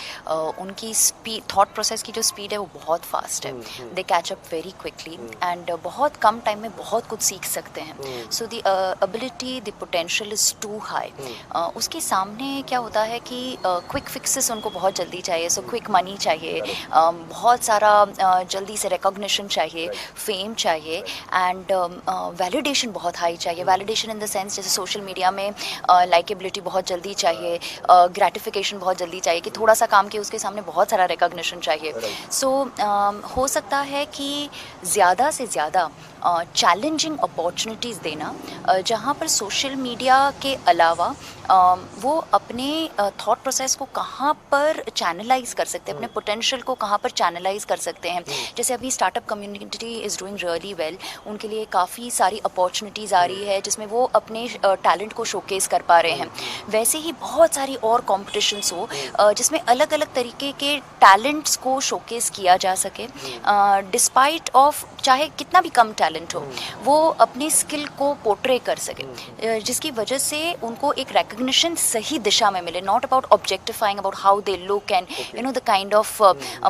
उनकी स्पीड, थॉट प्रोसेस की जो स्पीड है वो बहुत फास्ट है। They catch up very quickly and बहुत कम टाइम में बहुत कुछ सीख सकते हैं। So the ability, the potential is too high. उसके सामने क्या होता है कि क्विक फिक्सेस उनको बहुत जल्दी चाहिए। सो क्विक मनी चाहिए, बहुत सारा जल्दी से रिकॉग्निशन चाहिए, फेम चाहिए एंड वैलिडेशन बहुत हाई चाहिए। वैलिडेशन इन द सेंस जैसे सोशल मीडिया में लाइकेबिलिटी बहुत जल्दी चाहिए, ग्रेटिफिकेशन बहुत जल्दी चाहिए कि थोड़ा सा काम किया उसके सामने बहुत सारा रिकॉग्निशन चाहिए। सो हो सकता है कि ज़्यादा से ज़्यादा चैलेंजिंग अपॉर्चुनिटीज़ देना, जहाँ पर सोशल मीडिया के अलावा वो अपने थॉट प्रोसेस को कहाँ पर चैनलाइज कर सकते हैं, अपने पोटेंशियल को कहाँ पर चैनलाइज कर सकते हैं। जैसे अभी startup community is doing really well, उनके लिए काफ़ी सारी अपॉर्चुनिटीज़ आ रही है जिसमें वो अपने टैलेंट को शोकेस कर पा रहे हैं। वैसे ही बहुत सारी और कॉम्पिटिशन्स हो जिसमें अलग अलग तरीके के टैलेंट्स को शोकेस किया जा सके, डिस्पाइट ऑफ चाहे कितना भी कम टैलेंट हो, वो अपनी स्किल को पोर्ट्रे कर सके, जिसकी वजह से उनको एक recognition सही दिशा में मिले। Not about objectifying about how they look and the kind of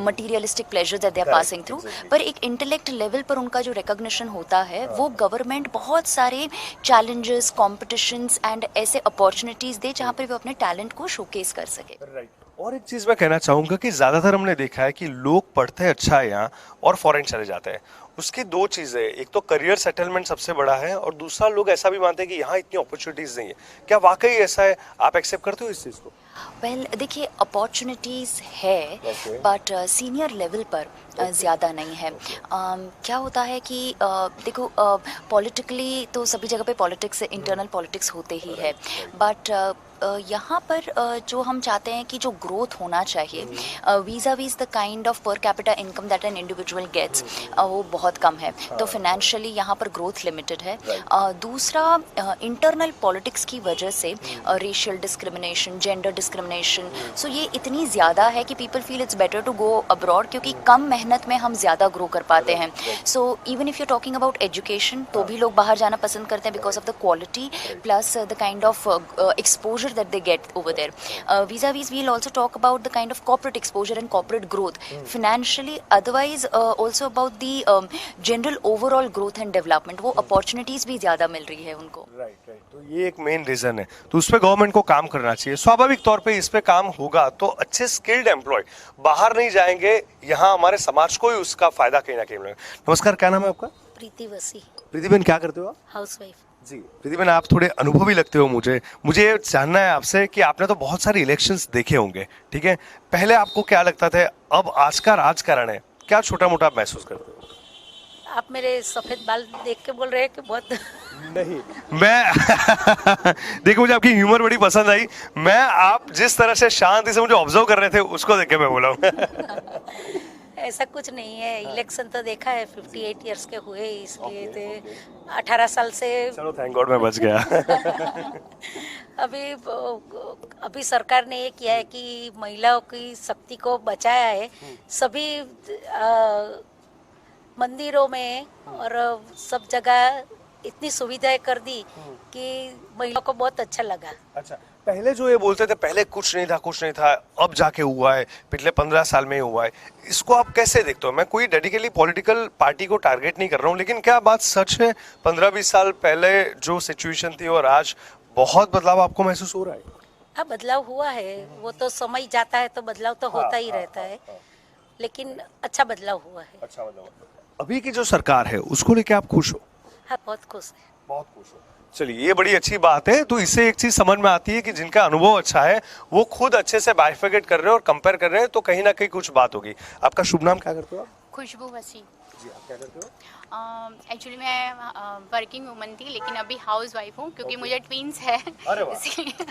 materialistic pleasure that they are passing through, पर एक इंटेलेक्ट लेवल पर उनका जो रिकॉग्निशन होता है वो गवर्नमेंट बहुत सारे चैलेंजेस, कॉम्पिटिशन्स एंड ऐसे अपॉर्चुनिटीज दे जहाँ पर वो अपने टैलेंट को शोकेस कर सके। और एक चीज मैं कहना चाहूंगा कि ज्यादातर हमने देखा है कि लोग पढ़ते हैं अच्छा है यहाँ और फॉरेन चले जाते हैं। उसकी दो चीजें, एक तो करियर सेटलमेंट सबसे बड़ा है और दूसरा लोग ऐसा भी मानते हैं कि यहाँ इतनी अपॉर्चुनिटीज नहीं है। क्या वाकई ऐसा है? आप एक्सेप्ट करते हो इस चीज को? वेल, देखिए, अपॉर्चुनिटीज़ है बट सीनियर लेवल पर ज़्यादा नहीं है। क्या होता है कि देखो, पॉलिटिकली तो सभी जगह पे पॉलिटिक्स, इंटरनल पॉलिटिक्स होते ही है, बट यहाँ पर जो हम चाहते हैं कि जो ग्रोथ होना चाहिए vis-a-vis the kind of per capita income that an individual gets, वो बहुत कम है। तो फिनेंशियली यहाँ पर ग्रोथ लिमिटेड है। दूसरा, इंटरनल पॉलिटिक्स की वजह से racial discrimination, gender discrimination, so ये इतनी ज़्यादा है कि people feel it's better to go abroad, क्योंकि कम मेहनत में हम ज़्यादा ग्रो कर पाते हैं। So even if you talking about education, तो भी लोग बाहर जाना पसंद करते हैं because of the quality plus the kind of exposure that they get over there. Vis-a-vis, we'll also talk about the kind of corporate exposure and corporate growth financially, otherwise also about the general overall growth and development. वो opportunities भी ज़्यादा मिल रही है उनको। Right. तो ये एक main reason है, तो उस पर गवर्नमेंट को काम करना चाहिए। स्वाभाविक तौर पे इस पे काम होगा तो अच्छे स्किल्ड एम्प्लॉय बाहर नहीं जाएंगे, यहाँ हमारे समाज को ही उसका फायदा कहीं ना कहीं मिलेगा। नमस्कार, क्या नाम है आपका? प्रीति वसी। प्रीति बहन, क्या करते हो आप? हाउसवाइफ जी। प्रीति बहन, आप थोड़े अनुभवी लगते हो मुझे ये जानना है आपसे कि आपने तो बहुत सारे इलेक्शंस देखे होंगे, ठीक है? पहले आपको क्या लगता था, अब आज का राजकारण है, क्या छोटा मोटा महसूस करते हो? आप मेरे सफेद बाल देख के बोल रहे हैं कि बहुत नहीं, मैं देखो, मुझे आपकी ह्यूमर बड़ी पसंद आई। मैं आप जिस तरह से शांति से मुझे ऑब्जर्व कर रहे थे उसको देख के मैं बोला हूँ। ऐसा कुछ नहीं है। इलेक्शन तो देखा है, 58 इयर्स के हुए, इसलिए थे 18 साल से। चलो, थैंक गॉड मैं बच गया। अभी सरकार ने ये किया है कि महिलाओं की शक्ति को बचाया है। सभी मंदिरों में और सब जगह इतनी सुविधाएं कर दी कि महिलाओं को बहुत अच्छा लगा। अच्छा, पहले जो ये बोलते थे पहले कुछ नहीं था, अब जाके हुआ है, पिछले 15 साल में ही हुआ है, इसको आप कैसे देखते हो? मैं कोई डेडिकेटली पॉलिटिकल पार्टी को टारगेट नहीं कर रहा हूँ, लेकिन क्या बात सच है 15-20 साल पहले जो सिचुएशन थी और आज बहुत बदलाव आपको महसूस हो रहा है? हाँ, बदलाव हुआ है, वो तो समय जाता है तो बदलाव तो होता ही रहता है, लेकिन अच्छा बदलाव हुआ है। अच्छा बदलाव। अभी की जो सरकार है उसको लेके आप खुश हो? हाँ, बहुत खुश है। बहुत खुश हो। चलिए, ये बड़ी अच्छी बात है। तो इससे एक चीज समझ में आती है कि जिनका अनुभव अच्छा है वो खुद अच्छे से बाइफिकेट कर रहे हैं और कंपेयर कर रहे हैं, तो कहीं ना कहीं कुछ बात होगी। आपका शुभ नाम क्या करते हो आप? खुशबू वसी। जी, आप क्या करते हो? एक्चुअली मैं वर्किंग वुमन थी, लेकिन अभी हाउस वाइफ हूँ क्योंकि मुझे ट्विंस है। अरे वाह। इसलिए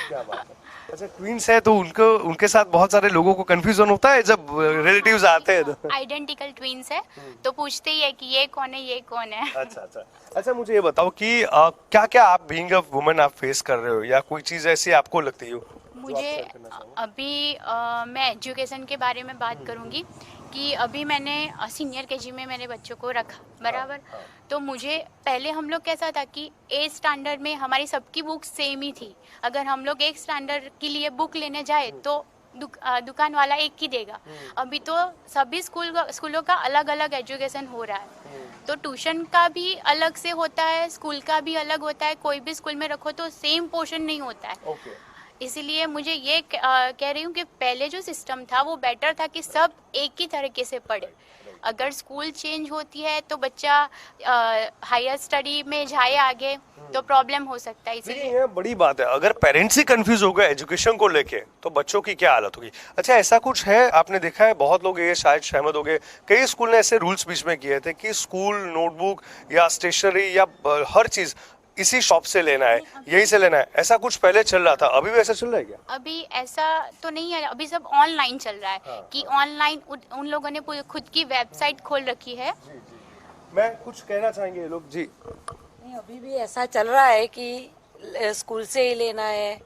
क्या बात है। अच्छा, ट्विंस है तो उनके साथ बहुत सारे लोगों को कंफ्यूजन होता है जब रिलेटिव्स आते हैं तो। आइडेंटिकल ट्विंस है तो पूछते ही है कि ये कौन है, ये कौन है। अच्छा, मुझे ये बताओ कि क्या क्या आप बीइंग अ वुमन आप फेस कर रहे हो या कोई चीज ऐसी आपको लगती हो? मुझे अभी मैं एजुकेशन के बारे में बात करूंगी कि अभी मैंने सीनियर केजी में मेरे बच्चों को रखा, बराबर। तो मुझे पहले हम लोग कैसा था कि 8 स्टैंडर्ड में हमारी सबकी बुक सेम ही थी। अगर हम लोग 1 स्टैंडर्ड के लिए बुक लेने जाए तो दुकान वाला एक ही देगा। अभी तो सभी स्कूलों का अलग अलग एजुकेशन हो रहा है, तो ट्यूशन का भी अलग से होता है, स्कूल का भी अलग होता है। कोई भी स्कूल में रखो तो सेम पोर्शन नहीं होता है। इसीलिए मुझे ये कह रही हूँ कि पहले जो सिस्टम था वो बेटर था कि सब एक ही तरीके से पढ़े। अगर स्कूल चेंज होती है तो बच्चा हायर स्टडी में जाए आगे तो प्रॉब्लम हो सकता है। इसलिए ये बड़ी बात है, अगर पेरेंट्स ही कंफ्यूज हो गए एजुकेशन को लेके तो बच्चों की क्या हालत होगी। अच्छा, ऐसा कुछ है, आपने देखा है बहुत लोग ये शायद सहमत हो गए, कई स्कूल ने ऐसे रूल्स बीच में किए थे कि स्कूल नोटबुक या स्टेशनरी या हर चीज इसी शॉप से लेना है, यही से लेना है, ऐसा कुछ पहले चल रहा था, अभी भी ऐसा चल रहा है क्या? अभी ऐसा तो नहीं है, अभी सब ऑनलाइन चल रहा है। कि ऑनलाइन उन लोगों ने खुद की वेबसाइट खोल रखी है। मैं कुछ कहना चाहेंगे ये लोग? जी नहीं, अभी भी ऐसा चल रहा है कि स्कूल से ही लेना है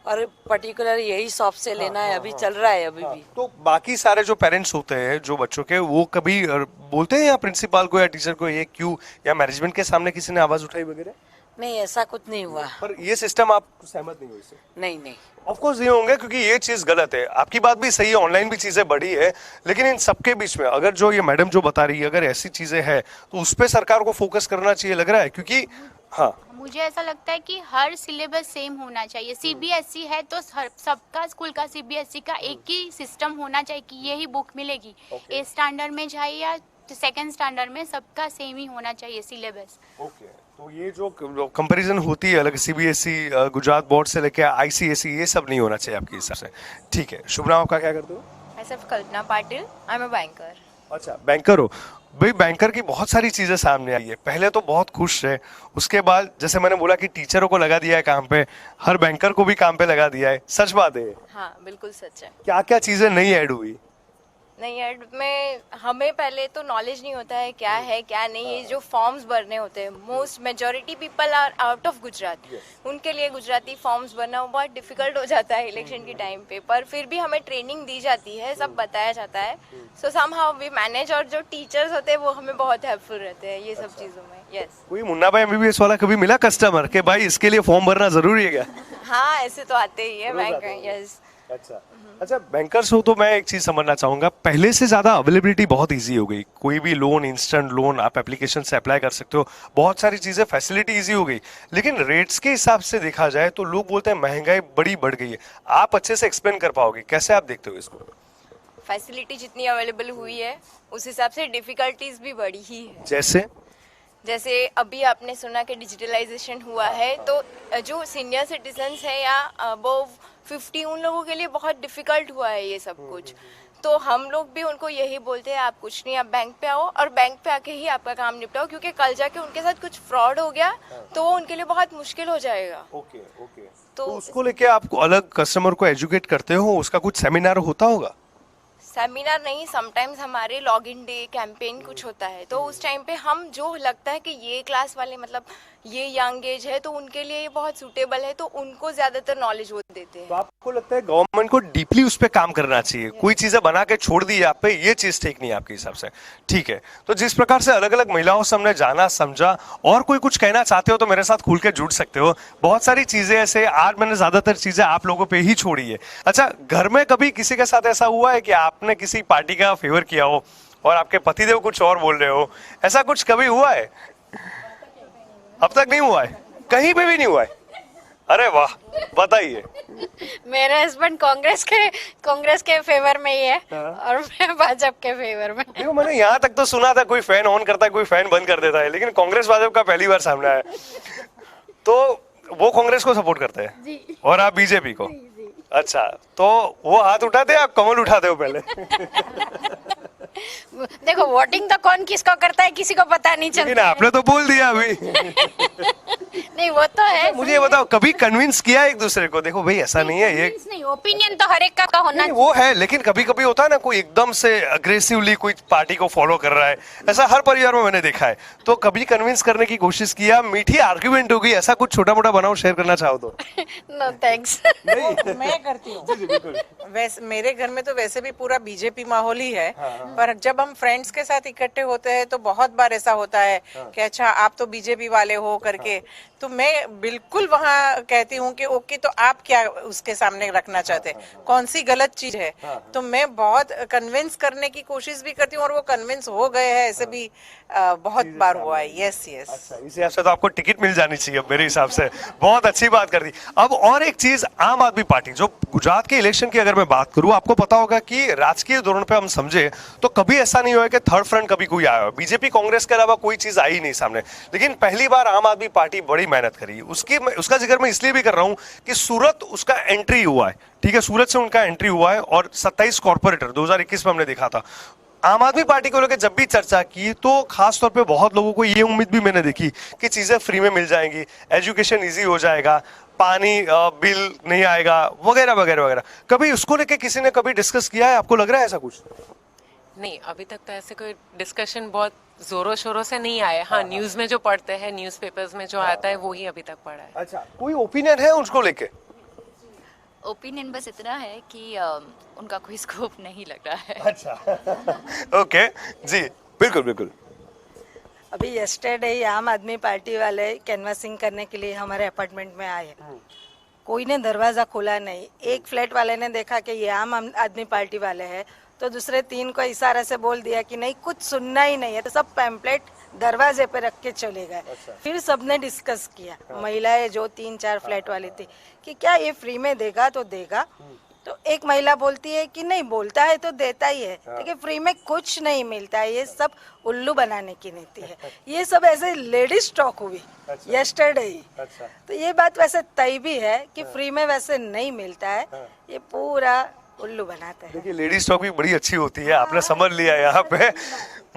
और पर्टिकुलर यही शॉप से लेना है, अभी चल रहा है अभी भी। तो बाकी सारे जो पेरेंट्स होते हैं जो बच्चों के, वो कभी बोलते हैं या प्रिंसिपल को या टीचर को ये क्यों, या मैनेजमेंट के सामने किसी ने आवाज उठाई वगैरह? नहीं, ऐसा कुछ नहीं हुआ। पर ये सिस्टम आप सहमत नहीं हो इससे? नहीं। ऑफ कोर्स नहीं होंगे, क्योंकि ये चीज गलत है। आपकी बात भी सही है, ऑनलाइन भी चीजें बढ़ी है, लेकिन इन सबके बीच में अगर जो ये मैडम जो बता रही है अगर ऐसी चीजें हैं तो उस पर सरकार को फोकस करना चाहिए, लग रहा है। क्योंकि मुझे ऐसा लगता है कि हर सिलेबस सेम होना चाहिए। सीबीएसई है तो सबका स्कूल का सीबीएसई का एक ही सिस्टम होना चाहिए कि यही बुक मिलेगी। 8 स्टैंडर्ड में जाए या 2nd स्टैंडर्ड में, सबका सेम ही होना चाहिए सिलेबस। तो ये जो कंपैरिजन होती है अलग सीबीएसई गुजरात बोर्ड से लेके आईसीएसई, ये सब नहीं होना चाहिए आपके हिसाब से? ठीक है, शुभ नाम आपका, क्या करते हो? मैं सिर्फ Kalpana Patil, I am a banker. अच्छा, बैंकर हो भाई। बैंकर की बहुत सारी चीजें सामने आई है, पहले तो बहुत खुश है, उसके बाद जैसे मैंने बोला कि टीचरों को लगा दिया है काम पे, हर बैंकर को भी काम पे लगा दिया है, सच बात है? हाँ, बिल्कुल सच है। क्या क्या चीजें नई ऐड हुई? नहीं, ऐड में हमें पहले तो नॉलेज नहीं होता है क्या है क्या नहीं। ये जो फॉर्म्स भरने होते हैं, most majority people are out of Gujarat, उनके लिए गुजराती फॉर्म्स भरना बहुत डिफिकल्ट हो जाता है इलेक्शन के टाइम पे। पर फिर भी हमें ट्रेनिंग दी जाती है, सब बताया जाता है, सो समहाउ वी मैनेज। और जो टीचर्स होते हैं वो हमें बहुत हेल्पफुल रहते हैं ये सब चीज़ों में। यस। कोई मुन्ना भाई एमबीबीएस वाला कभी मिला कस्टमर के भाई इसके लिए फॉर्म भरना जरूरी है क्या? हाँ, ऐसे तो आते ही है बैंक। यस। अच्छा, बैंकर्स हो तो मैं एक चीज समझना चाहूंगा, पहले से ज्यादा अवेलेबिलिटी बहुत इजी हो गई, कोई भी लोन, इंस्टेंट लोन आप एप्लीकेशन से अप्लाई कर सकते हो, बहुत सारी चीजें फैसिलिटी इजी हो गई, लेकिन रेट्स के हिसाब से देखा जाए तो लोग बोलते हैं महंगाई बड़ी बढ़ गई है। आप अच्छे से एक्सप्लेन कर पाओगे, कैसे आप देखते हो इसको? फैसिलिटी जितनी अवेलेबल हुई है उस हिसाब से डिफिकल्टीज भी बढ़ी ही है। जैसे अभी आपने सुना कि डिजिटलाइजेशन हुआ है, तो जो सीनियर सिटीजन्स है या अबव 50, उन लोगों के लिए बहुत डिफिकल्ट हुआ है ये सब कुछ। तो हम लोग भी उनको यही बोलते हैं, आप कुछ नहीं, आप बैंक पे आओ और बैंक पे आके ही आपका काम निपटाओ, क्योंकि कल जाके उनके साथ कुछ फ्रॉड हो गया तो वो उनके लिए बहुत मुश्किल हो जाएगा। तो उसको लेके आप अलग कस्टमर को एजुकेट करते हो, उसका कुछ सेमिनार होता होगा? सेमिनार नहीं, समटाइम्स हमारे लॉग इन डे कैंपेन कुछ होता है, तो उस टाइम पे हम जो लगता है कि ये क्लास वाले मतलब ये यंग एज है तो उनके लिए ये बहुत सूटेबल है, तो उनको ज्यादातर नॉलेज वो देते हैं। तो आपको लगता है गवर्नमेंट को डीपली उस पर काम करना चाहिए, कोई चीजें बना के छोड़ दी आप पे, ये चीज ठीक नहीं है आपके हिसाब से? ठीक है, तो जिस प्रकार से अलग अलग महिलाओं से हमने जाना समझा, और कोई कुछ कहना चाहते हो तो मेरे साथ खुल के जुड़ सकते हो। बहुत सारी चीजें ऐसे, आज मैंने ज्यादातर चीजें आप लोगों पे ही छोड़ी है। अच्छा, घर में कभी किसी के साथ ऐसा हुआ है कि आपने किसी पार्टी का फेवर किया हो और आपके पतिदेव कुछ और बोल रहे हो, ऐसा कुछ कभी हुआ है? अब तक नहीं हुआ है, कहीं पे भी नहीं हुआ है? अरे वाह, बताइए। मेरे हस्बैंड कांग्रेस के फेवर में ही है और मैं भाजपा के फेवर में। देखो, मैंने यहाँ तक तो सुना था कोई फैन ऑन करता है, कोई फैन बंद कर देता है, लेकिन कांग्रेस भाजपा का पहली बार सामने आया। तो वो कांग्रेस को सपोर्ट करते हैं जी। और आप बीजेपी को? अच्छा, तो वो हाथ उठाते हैं, आप कमल उठाते हो पहले? देखो, वोटिंग तो कौन किसको करता है किसी को पता नहीं चलता। लेकिन आपने तो बोल दिया अभी। नहीं, वो तो है। मुझे ये बताओ, कभी कन्विंस किया एक दूसरे को? देखो भाई, ऐसा नहीं है ये, नहीं, ओपिनियन तो हर एक का होना वो है, लेकिन कभी कभी होता है ना, कोई एकदम से अग्रेसिवली कोई पार्टी को फॉलो कर रहा है, ऐसा हर परिवार में मैंने देखा है। तो कभी कन्विंस करने की कोशिश किया, मीठी आर्ग्यूमेंट होगी, ऐसा कुछ छोटा मोटा बनाओ, शेयर करना चाहो तो? No thanks. मैं करती हूँ। वैसे मेरे घर में तो वैसे भी पूरा बीजेपी माहौल ही है, पर जब हम फ्रेंड्स के साथ इकट्ठे होते हैं तो बहुत बार ऐसा होता है कि अच्छा आप तो बीजेपी वाले हो करके, तो मैं बिल्कुल वहाँ कहती हूँ कि ओके, तो आप क्या उसके सामने रखना चाहते हैं, कौन सी गलत चीज है? तो मैं बहुत कन्विंस करने की कोशिश भी करती हूँ और वो कन्विंस हो गए हैं, ऐसे भी बहुत बार हुआ है। Yes yes. अच्छा, इस हिसाब से तो आपको टिकट मिल जानी चाहिए मेरे हिसाब से, बहुत अच्छी बात कर दी। अब और एक चीज, आम आदमी पार्टी, जो गुजरात के इलेक्शन की अगर मैं बात करूं, आपको पता होगा कि राजकीय धोरण पे हम समझे तो कभी ऐसा नहीं हुआ कि थर्ड फ्रंट कभी कोई आया हो, बीजेपी कांग्रेस के अलावा कोई चीज आई नहीं सामने, लेकिन पहली बार आम आदमी पार्टी बड़ी मेहनत करी। उसका जिक्र मैं इसलिए भी कर रहा हूं कि सूरत उसका एंट्री हुआ है, ठीक है, सूरत से उनका एंट्री हुआ है, और 27 कॉर्पोरेटर 2021 में हमने देखा था। आम आदमी पार्टी को लेकर जब भी चर्चा की तो खास तौर पे बहुत लोगों को ये उम्मीद भी मैंने देखी कि चीजें फ्री में मिल जाएंगी, एजुकेशन इजी हो जाएगा, पानी बिल नहीं आएगा, वगैरह वगैरह वगैरह। कभी उसको लेके किसी ने कभी डिस्कस किया है? आपको लग रहा है ऐसा कुछ? नहीं, अभी तक तो ऐसे कोई डिस्कशन बहुत जोरों शोरों से नहीं आया। हाँ, न्यूज में जो पढ़ते हैं, न्यूज़पेपर्स में जो आता है, वो ही अभी तक पढ़ा है। अच्छा, कोई ओपिनियन है उसको लेके? ओपिनियन बस इतना है कि उनका कोई स्कोप नहीं लग रहा है। अच्छा, ओके जी, बिल्कुल बिल्कुल। अभी यस्टरडे ही आम आदमी पार्टी वाले कैनवासिंग करने के लिए हमारे अपार्टमेंट में आए, कोई ने दरवाजा खोला नहीं। एक फ्लैट वाले ने देखा कि ये आम आदमी पार्टी वाले हैं, तो दूसरे 3 को इशारे से बोल दिया कि नहीं, कुछ सुनना ही नहीं है, तो सब पैम्पलेट दरवाजे पे रख के चले गए। फिर सबने डिस्कस किया, महिलाएं जो 3-4 फ्लैट वाली थी, कि क्या ये फ्री में देगा तो देगा। तो एक महिला बोलती है कि नहीं, बोलता है तो देता ही है, लेकिन फ्री में कुछ नहीं मिलता है, ये सब उल्लू बनाने की नीति है। ये सब ऐसे लेडीज टॉक हुई यस्टरडे ही। तो ये बात वैसे तय भी है कि फ्री में वैसे नहीं मिलता है, ये पूरा उल्लू बनाते हैं। देखिए, लेडीज टॉक भी बड़ी अच्छी होती है, आपने समझ लिया यहाँ पे।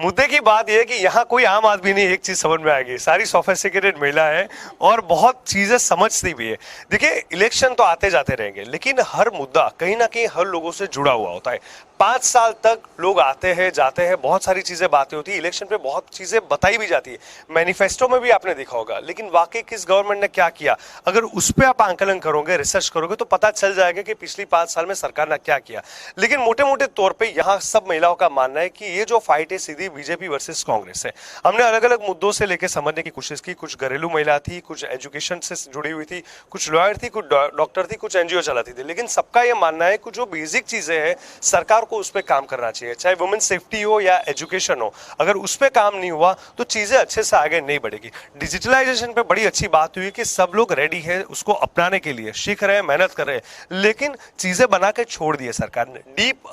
मुद्दे की बात यह है कि यहाँ कोई आम आदमी नहीं, एक चीज समझ में आएगी, सारी सोफिस्टिकेटेड महिला है और बहुत चीजें समझती भी है। देखिए, इलेक्शन तो आते जाते रहेंगे, लेकिन हर मुद्दा कहीं ना कहीं हर लोगों से जुड़ा हुआ होता है। 5 साल तक लोग आते हैं जाते हैं, बहुत सारी चीजें बातें होती है, इलेक्शन पे बहुत चीजें बताई भी जाती है, मैनिफेस्टो में भी आपने देखा होगा, लेकिन वाकई किस गवर्नमेंट ने क्या किया, अगर उस पर आप आंकलन करोगे, रिसर्च करोगे, तो पता चल जाएगा कि पिछली 5 साल में सरकार ने क्या किया। लेकिन मोटे मोटे तौर पर यहाँ सब महिलाओं का मानना है कि ये जो फाइट है सीधी बीजेपी वर्सेस कांग्रेस है। हमने अलग अलग मुद्दों से लेकर समझने की कोशिश की, कुछ घरेलू महिला थी, कुछ एजुकेशन से जुड़ी हुई थी, कुछ लॉयर थी, कुछ डॉक्टर थी, कुछ एनजीओ चलाती थी, लेकिन सबका यह मानना है कि जो बेसिक चीजें हैं सरकार को उस पर काम करना चाहिए, चाहे वुमेन सेफ्टी हो या एजुकेशन हो। अगर उस पर काम नहीं हुआ तो चीजें अच्छे से आगे नहीं बढ़ेगी। डिजिटलाइजेशन पे बड़ी अच्छी बात हुई कि सब लोग रेडी है उसको अपनाने के लिए, सीख रहे हैं, मेहनत कर रहे हैं, लेकिन चीजें बना के छोड़ दी है सरकार ने। डीप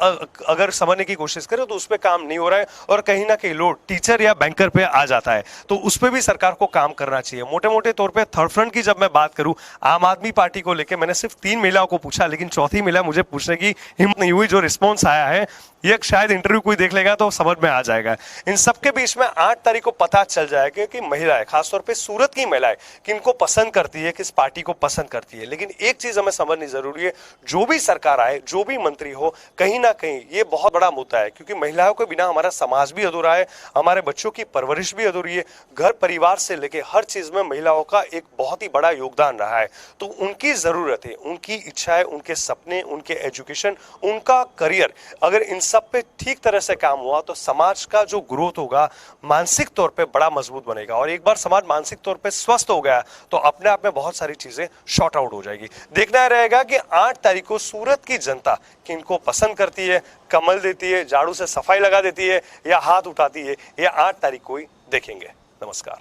अगर समझने की कोशिश करें तो उस पर काम नहीं हो रहा है और कहीं ना कहीं लोड टीचर या बैंकर पे आ जाता है, तो उस पर भी सरकार को काम करना चाहिए। मोटे मोटे तौर पे थर्ड फ्रंट की जब मैं बात करूं, आम आदमी पार्टी को लेकर मैंने सिर्फ 3 महिलाओं को पूछा, लेकिन चौथी महिला मुझे पूछने की हिम्मत नहीं हुई। जो रिस्पॉन्स आया आया है, ये शायद इंटरव्यू कोई देख लेगा तो समझ में आ जाएगा। इन सबके बीच में 8 तारीख को पता चल जाएगा कि महिलाएं, खासतौर पे सूरत की महिलाएं किनको पसंद करती है, किस पार्टी को पसंद करती है। लेकिन एक चीज हमें समझनी जरूरी है, जो भी सरकार आए, जो भी मंत्री हो, कहीं ना कहीं ये बहुत बड़ा मुद्दा है, क्योंकि महिलाओं के बिना हमारा समाज भी अधूरा है, हमारे बच्चों की परवरिश भी अधूरी है। घर परिवार से लेके हर चीज में महिलाओं का एक बहुत ही बड़ा योगदान रहा है। तो उनकी जरूरत है, उनकी इच्छाएं, उनके सपने, उनके एजुकेशन, उनका करियर, अगर इन सब पे ठीक तरह से काम हुआ तो समाज का जो ग्रोथ होगा मानसिक तौर पे बड़ा मजबूत बनेगा। और एक बार समाज मानसिक तौर पे स्वस्थ हो गया तो अपने आप में बहुत सारी चीजें शॉर्ट आउट हो जाएगी। देखना रहेगा कि 8 तारीख को सूरत की जनता किनको पसंद करती है, कमल देती है, झाड़ू से सफाई लगा देती है या हाथ उठाती है, या 8 तारीख को ही देखेंगे। नमस्कार।